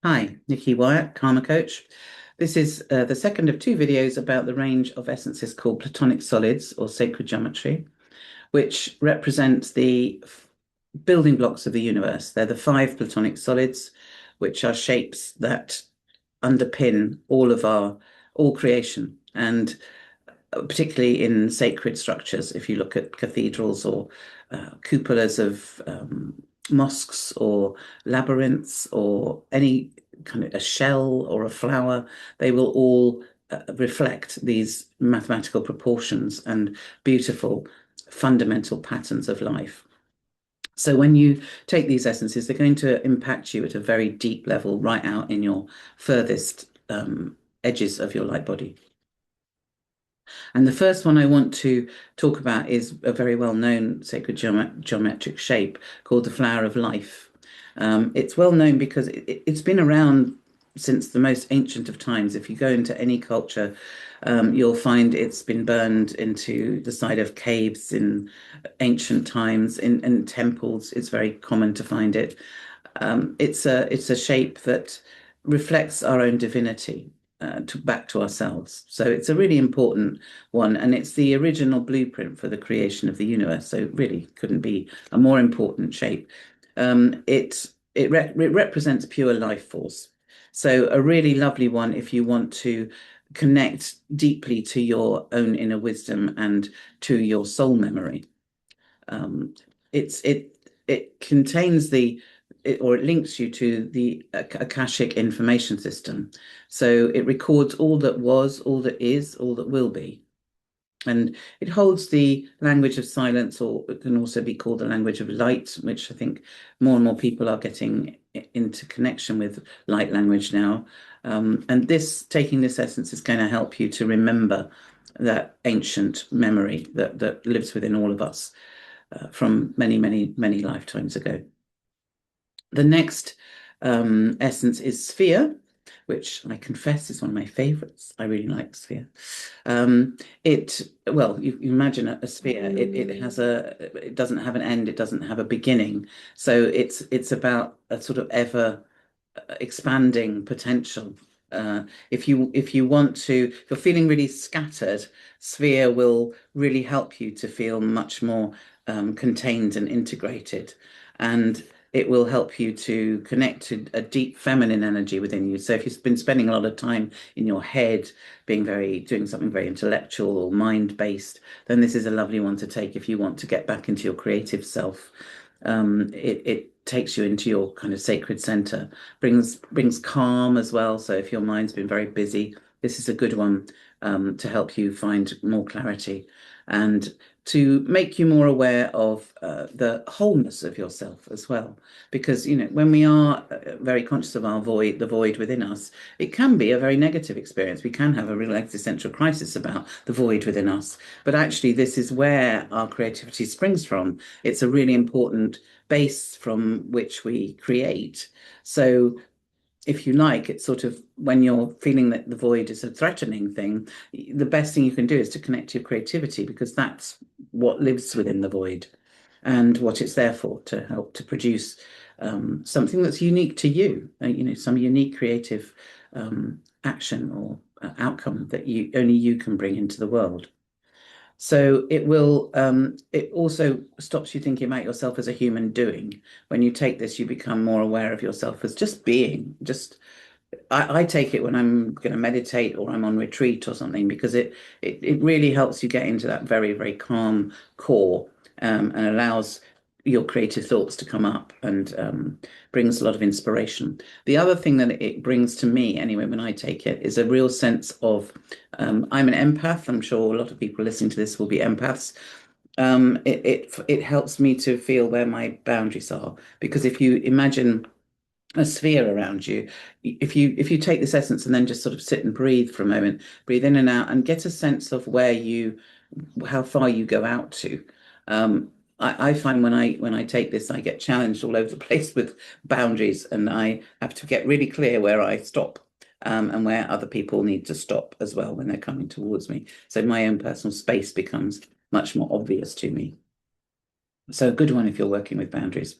Hi, Nikki Wyatt, Karma Coach. This is the second of two videos about the range of essences called platonic solids or sacred geometry, which represent the building blocks of the universe. They're the five platonic solids, which are shapes that underpin all creation, and particularly in sacred structures. If you look at cathedrals or cupolas of mosques or labyrinths or any kind of a shell or a flower, they will all reflect these mathematical proportions and beautiful fundamental patterns of life. So when you take these essences, they're going to impact you at a very deep level, right out in your furthest edges of your light body. And the first one I want to talk about is a very well-known sacred geometric shape called the flower of life. It's well known because it's been around since the most ancient of times. If you go into any culture, you'll find it's been burned into the side of caves in ancient times, in temples. It's very common to find it. It's a shape that reflects our own divinity back to ourselves. So it's a really important one, and it's the original blueprint for the creation of the universe. So it really couldn't be a more important shape. It represents pure life force. So a really lovely one if you want to connect deeply to your own inner wisdom and to your soul memory. Um, it contains or it links you to the Akashic information system. So it records all that was, all that is, all that will be. And it holds the language of silence, or it can also be called the language of light, which I think more and more people are getting into connection with light language now. And taking this essence is going to help you to remember that ancient memory that lives within all of us from many, many, many lifetimes ago. The next essence is sphere, which I confess is one of my favorites. I really like sphere. Well, you imagine a sphere. It doesn't have an end. It doesn't have a beginning. So it's about a sort of ever expanding potential. If you want to, if you're feeling really scattered, sphere will really help you to feel much more contained and integrated, and it will help you to connect to a deep feminine energy within you. So if you've been spending a lot of time in your head, doing something very intellectual or mind-based, then this is a lovely one to take if you want to get back into your creative self. It takes you into your kind of sacred center, brings calm as well. So if your mind's been very busy, this is a good one to help you find more clarity and to make you more aware of the wholeness of yourself as well. Because, when we are very conscious of the void within us, it can be a very negative experience. We can have a real existential crisis about the void within us. But actually, this is where our creativity springs from. It's a really important base from which we create. So if you like, it's sort of when you're feeling that the void is a threatening thing, the best thing you can do is to connect to your creativity, because that's what lives within the void and what it's there for, to help to produce something that's unique to you, some unique creative action or outcome that only you can bring into the world. So it also stops you thinking about yourself as a human doing. When you take this, you become more aware of yourself as just being. I take it when I'm going to meditate or I'm on retreat or something, because it really helps you get into that very, very calm core, and allows your creative thoughts to come up, and brings a lot of inspiration. The other thing that it brings to me, anyway, when I take it, is a real sense of I'm an empath. I'm sure a lot of people listening to this will be empaths. It helps me to feel where my boundaries are, because if you imagine a sphere around you, if you take this essence and then just sort of sit and breathe for a moment, breathe in and out, and get a sense of how far you go out to. I find when I take this, I get challenged all over the place with boundaries, and I have to get really clear where I stop, and where other people need to stop as well when they're coming towards me. So my own personal space becomes much more obvious to me. So a good one if you're working with boundaries.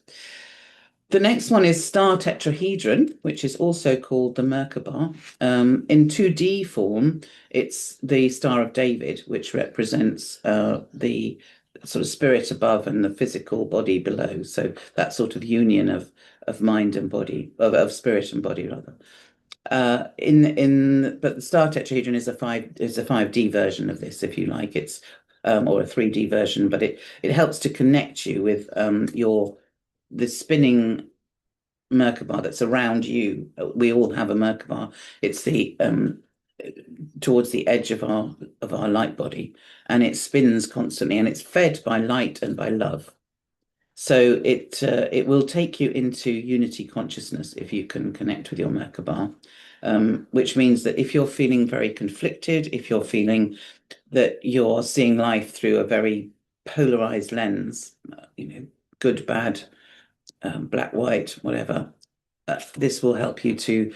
The next one is star tetrahedron, which is also called the Mer-Ka-Ba. In 2D form, it's the Star of David, which represents the sort of spirit above and the physical body below. So that sort of union of mind and body, of spirit and body rather. But the star tetrahedron is a 5D version of this, if you like. It's or a 3D version, but it helps to connect you with your the spinning Mer-Ka-Ba that's around you. We all have a Mer-Ka-Ba. It's the towards the edge of our light body, and it spins constantly, and it's fed by light and by love. So it will take you into unity consciousness if you can connect with your Mer-Ka-Ba, which means that if you're feeling very conflicted, if you're feeling that you're seeing life through a very polarized lens, good, bad, black, white, whatever, this will help you to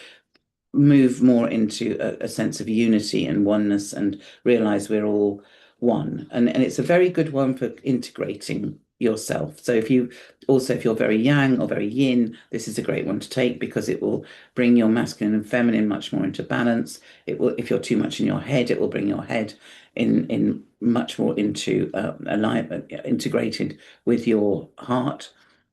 move more into a sense of unity and oneness and realize we're all one. And it's a very good one for integrating yourself. So if you're very yang or very yin, this is a great one to take because it will bring your masculine and feminine much more into balance. It will, if you're too much in your head, it will bring your head in much more into alignment, integrated with your heart.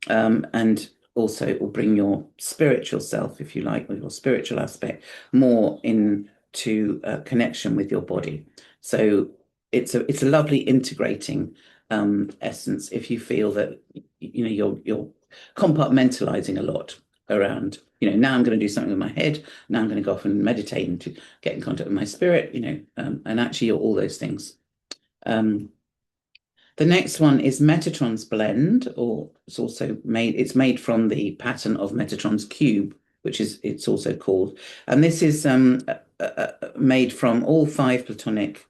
And also it will bring your spiritual self, if you like, or your spiritual aspect more into connection with your body. So it's a lovely integrating essence if you feel that you're compartmentalizing a lot around, now I'm going to do something with my head, now I'm going to go off and meditate and to get in contact with my spirit, and actually you're all those things. The next one is Metatron's blend, or it's made from the pattern of Metatron's cube, it's also called. And this is made from all five platonic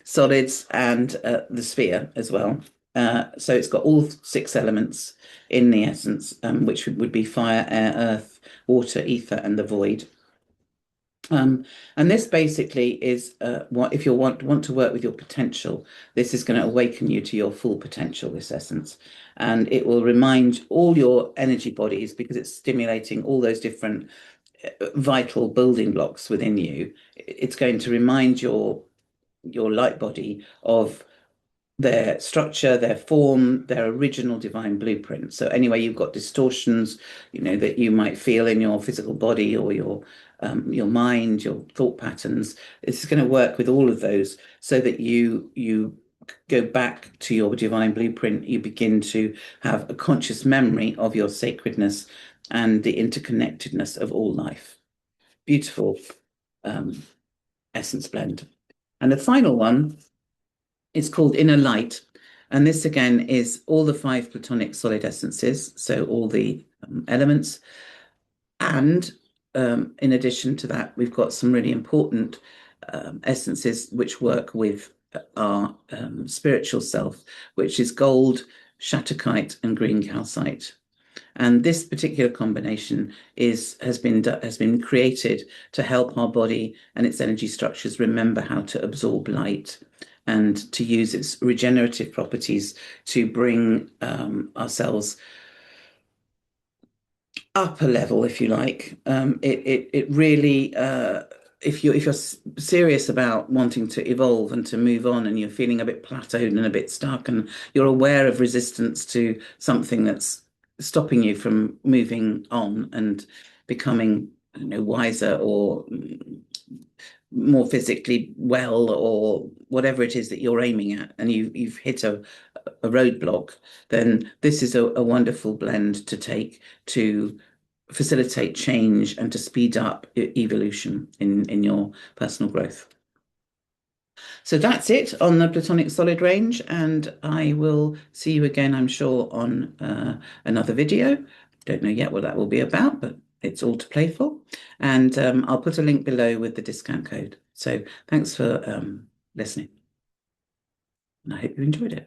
solids and the sphere as well. So it's got all 6 elements in the essence, which would be fire, air, earth, water, ether, and the void. And this basically is what if you want to work with your potential, this is going to awaken you to your full potential, this essence. And it will remind all your energy bodies because it's stimulating all those different vital building blocks within you. It's going to remind your light body of their structure, their form, their original divine blueprint. So anyway, you've got distortions, that you might feel in your physical body or your mind, your thought patterns. It's going to work with all of those so that you go back to your divine blueprint. You begin to have a conscious memory of your sacredness and the interconnectedness of all life. Beautiful essence blend. And the final one is called Inner Light. And this again is all the 5 platonic solid essences, so all the elements. And in addition to that, we've got some really important essences which work with our spiritual self, which is gold, shattuckite, and green calcite. And this particular combination has been created to help our body and its energy structures remember how to absorb light and to use its regenerative properties to bring ourselves up a level, if you like. It really, if you're serious about wanting to evolve and to move on, and you're feeling a bit plateaued and a bit stuck, and you're aware of resistance to something that's stopping you from moving on and becoming, wiser or more physically well, or whatever it is that you're aiming at, and you've hit a roadblock, then this is a wonderful blend to take to facilitate change and to speed up evolution in your personal growth. So that's it on the platonic solid range, and I will see you again, I'm sure, on another video. Don't know yet what that will be about, but it's all to play for. And I'll put a link below with the discount code. So thanks for listening, and I hope you enjoyed it.